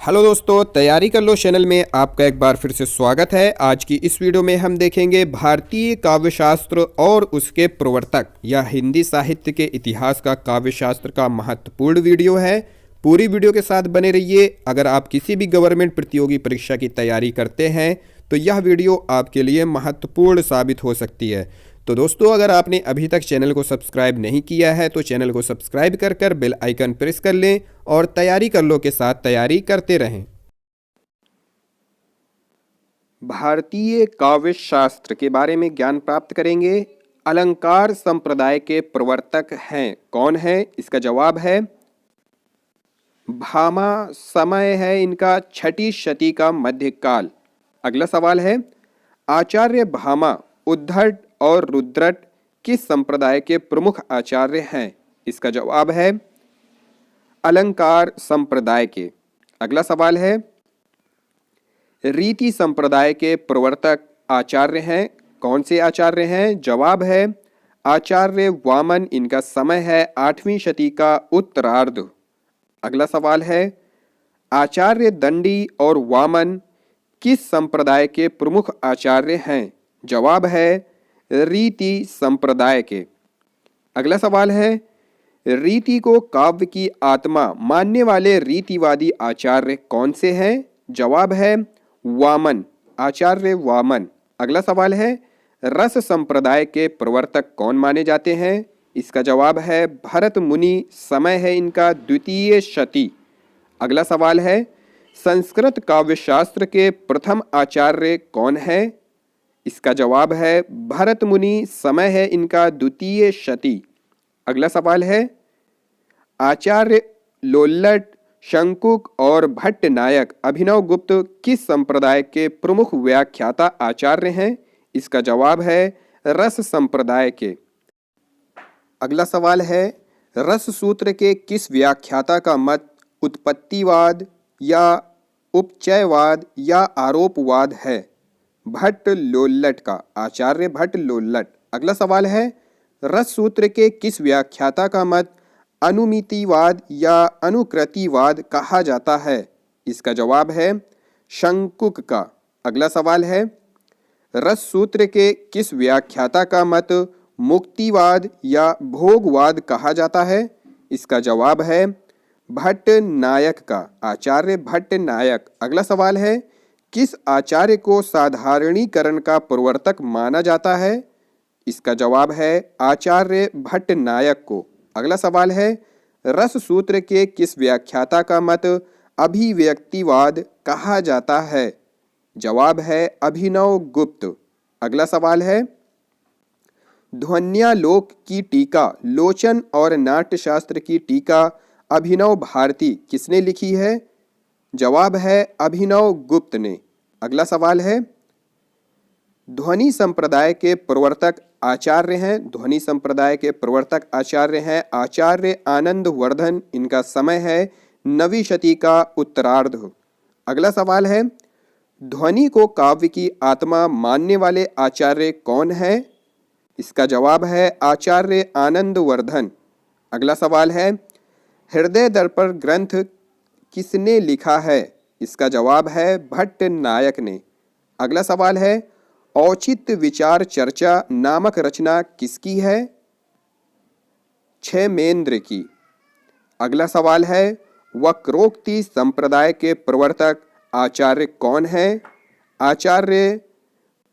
Hello दोस्तों, तैयारी कर लो चैनल में आपका एक बार फिर से स्वागत है। आज की इस वीडियो में हम देखेंगे भारतीय काव्यशास्त्र और उसके प्रवर्तक या हिंदी साहित्य के इतिहास का काव्यशास्त्र का महत्वपूर्ण वीडियो है। पूरी वीडियो के साथ बने रहिए। अगर आप किसी भी गवर्नमेंट प्रतियोगी परीक्षा की तैयारी करते हैं तो यह वीडियो आपके लिए महत्वपूर्ण साबित हो सकती है। तो दोस्तों, अगर आपने अभी तक चैनल को सब्सक्राइब नहीं किया है तो चैनल को सब्सक्राइब कर बेल आइकन प्रेस कर लें और तैयारी कर लो के साथ तैयारी करते रहें। भारतीय काव्य शास्त्र के बारे में ज्ञान प्राप्त करेंगे। अलंकार संप्रदाय के प्रवर्तक हैं कौन है? इसका जवाब है भामा। समय है इनका छठी शती का मध्यकाल। अगला सवाल है, आचार्य भामा उद्धट और रुद्रट किस संप्रदाय के प्रमुख आचार्य हैं? इसका जवाब है अलंकार संप्रदाय के। अगला सवाल है, रीति संप्रदाय के प्रवर्तक आचार्य हैं कौन से आचार्य हैं? जवाब है आचार्य वामन। इनका समय है 8वीं शती का उत्तरार्ध। अगला सवाल है, आचार्य दंडी और वामन किस संप्रदाय के प्रमुख आचार्य हैं? जवाब है रीति संप्रदाय के। अगला सवाल है, रीति को काव्य की आत्मा मानने वाले रीतिवादी आचार्य कौन से हैं? जवाब है वामन, आचार्य वामन। अगला सवाल है, रस संप्रदाय के प्रवर्तक कौन माने जाते हैं? इसका जवाब है भरत मुनि। समय है इनका द्वितीय शती। अगला सवाल है, संस्कृत काव्यशास्त्र के प्रथम आचार्य कौन है? इसका जवाब है भरत मुनि। समय है इनका द्वितीय शती। अगला सवाल है, आचार्य लोल्लट, शंकुक और भट्ट नायक अभिनव गुप्त किस संप्रदाय के प्रमुख व्याख्याता आचार्य हैं? इसका जवाब है रस संप्रदाय के। अगला सवाल है, रस सूत्र के किस व्याख्याता का मत उत्पत्तिवाद या उपचयवाद या आरोपवाद है? भट्ट लोल्लट का, आचार्य भट्ट लोल्लट। अगला सवाल है, रस सूत्र के किस व्याख्याता का मत अनुमितिवाद या अनुकृतिवाद कहा जाता है? इसका जवाब है शंकुक का। अगला सवाल है, रस सूत्र के किस व्याख्याता का मत मुक्तिवाद या भोगवाद कहा जाता है? इसका जवाब है भट्ट नायक का, आचार्य भट्ट नायक। अगला सवाल है, किस आचार्य को साधारणीकरण का प्रवर्तक माना जाता है? इसका जवाब है आचार्य भट्ट नायक को। अगला सवाल है, रस सूत्र के किस व्याख्याता का मत अभिव्यक्तिवाद कहा जाता है? जवाब है अभिनव गुप्त। अगला सवाल है, ध्वन्यालोक की टीका लोचन और नाट्यशास्त्र की टीका अभिनव भारती किसने लिखी है? जवाब है अभिनव गुप्त ने। अगला सवाल है, ध्वनि संप्रदाय के प्रवर्तक आचार्य हैं। ध्वनि संप्रदाय के प्रवर्तक आचार्य हैं आचार्य आनंद वर्धन। इनका समय है 9वीं शती का उत्तरार्ध। अगला सवाल है, ध्वनि को काव्य की आत्मा मानने वाले आचार्य कौन है? इसका जवाब है आचार्य आनंद वर्धन। अगला सवाल है, हृदय दर्पण ग्रंथ किसने लिखा है? इसका जवाब है भट्ट नायक ने। अगला सवाल है, औचित्य विचार चर्चा नामक रचना किसकी है? क्षेमेंद्र की। अगला सवाल है, वक्रोक्ति संप्रदाय के प्रवर्तक आचार्य कौन है? आचार्य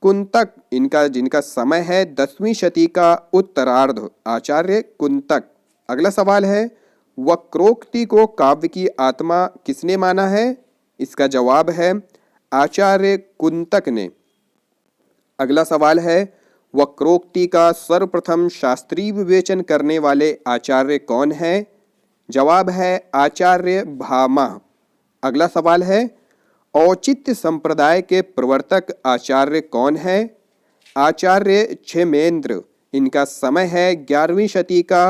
कुंतक। इनका जिनका समय है 10वीं शती का उत्तरार्ध, आचार्य कुंतक। अगला सवाल है, वक्रोक्ति को काव्य की आत्मा किसने माना है? इसका जवाब है आचार्य कुंतक ने। अगला सवाल है, वक्रोक्ति का सर्वप्रथम शास्त्रीय विवेचन करने वाले आचार्य कौन है? जवाब है आचार्य भामा। अगला सवाल है, औचित्य संप्रदाय के प्रवर्तक आचार्य कौन है? आचार्य क्षेमेंद्र। इनका समय है 11वीं शती का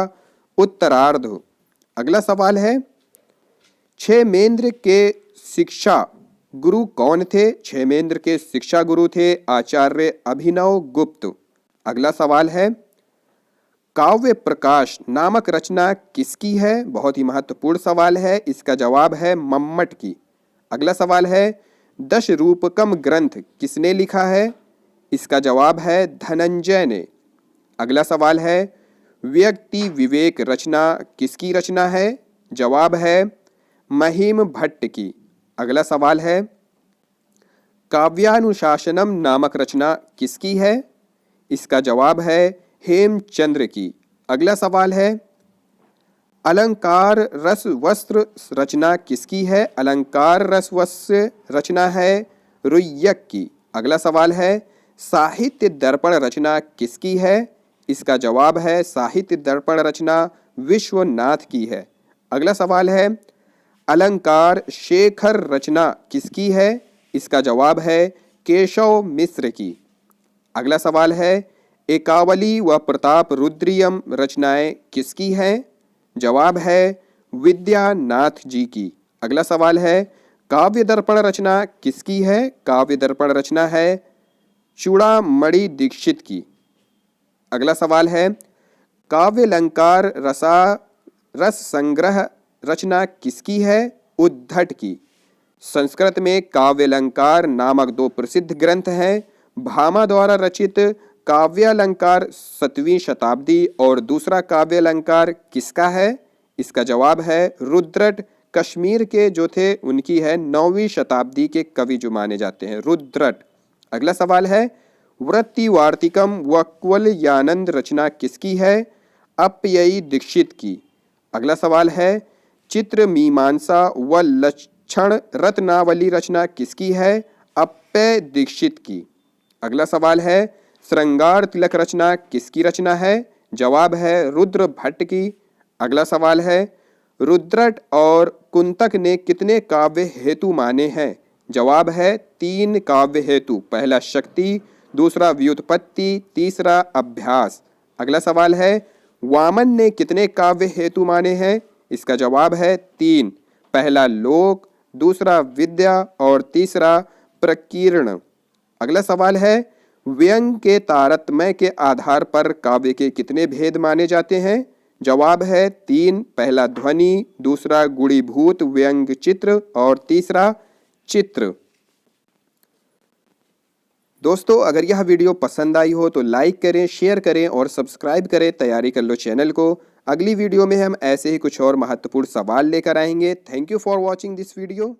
उत्तरार्ध। अगला सवाल है, क्षेमेंद्र के शिक्षा गुरु कौन थे? क्षेमेंद्र के शिक्षा गुरु थे आचार्य अभिनव गुप्त। अगला सवाल है, काव्य प्रकाश नामक रचना किसकी है? बहुत ही महत्वपूर्ण सवाल है। इसका जवाब है मम्मट की। अगला सवाल है दश रूपकम ग्रंथ किसने लिखा है? इसका जवाब है धनंजय ने। अगला सवाल है व्यक्ति विवेक रचना किसकी रचना है? जवाब है महिम भट्ट की। अगला सवाल है काव्यानुशासनम नामक रचना किसकी है? इसका जवाब है हेमचंद्र की। अगला सवाल है अलंकार रस वस्त्र रचना किसकी है? अलंकार रस वस्त्र रचना है रुय्यक की। अगला सवाल है साहित्य दर्पण रचना किसकी है? इसका जवाब है साहित्य दर्पण रचना विश्वनाथ की है। अगला सवाल है अलंकार शेखर रचना किसकी है? इसका जवाब है केशव मिश्र की। अगला सवाल है एकावली व प्रताप रुद्रियम रचनाएं किसकी हैं? जवाब है विद्यानाथ जी की। अगला सवाल है काव्य दर्पण रचना किसकी है? काव्य दर्पण रचना है चूड़ामणि दीक्षित की। अगला सवाल है काव्यालंकार रस संग्रह रचना किसकी है? उद्धट की। संस्कृत में काव्यालंकार नामक दो प्रसिद्ध ग्रंथ हैं। भामा द्वारा रचित काव्यालंकार 7वीं शताब्दी और दूसरा काव्यालंकार किसका है? इसका जवाब है रुद्रट कश्मीर के जो थे उनकी है। 9वीं शताब्दी के कवि जो माने जाते हैं रुद्रट। अगला सवाल है वृत्ति वार्तिकम व कुवलयानंद रचना किसकी है? अप्ययी दीक्षित की। अगला सवाल है चित्र मीमांसा व लक्षण रत्नावली रचना किसकी है? अप्यय दीक्षित की। अगला सवाल है श्रृंगार तिलक रचना किसकी रचना है? जवाब है रुद्र भट्ट की। अगला सवाल है रुद्रट और कुंतक ने कितने काव्य हेतु माने हैं? जवाब है 3 काव्य हेतु। पहला शक्ति, दूसरा व्युत्पत्ति, तीसरा अभ्यास। अगला सवाल है वामन ने कितने काव्य हेतु माने हैं? इसका जवाब है 3। पहला लोक, दूसरा विद्या और तीसरा प्रकीर्ण। अगला सवाल है व्यंग के तारतम्य के आधार पर काव्य के कितने भेद माने जाते हैं? जवाब है 3। पहला ध्वनि, दूसरा गुणीभूत व्यंग चित्र और तीसरा चित्र। दोस्तों अगर यह वीडियो पसंद आई हो तो लाइक करें, शेयर करें और सब्सक्राइब करें। तैयारी कर लो चैनल को। अगली वीडियो में हम ऐसे ही कुछ और महत्वपूर्ण सवाल लेकर आएंगे। Thank you for watching this video.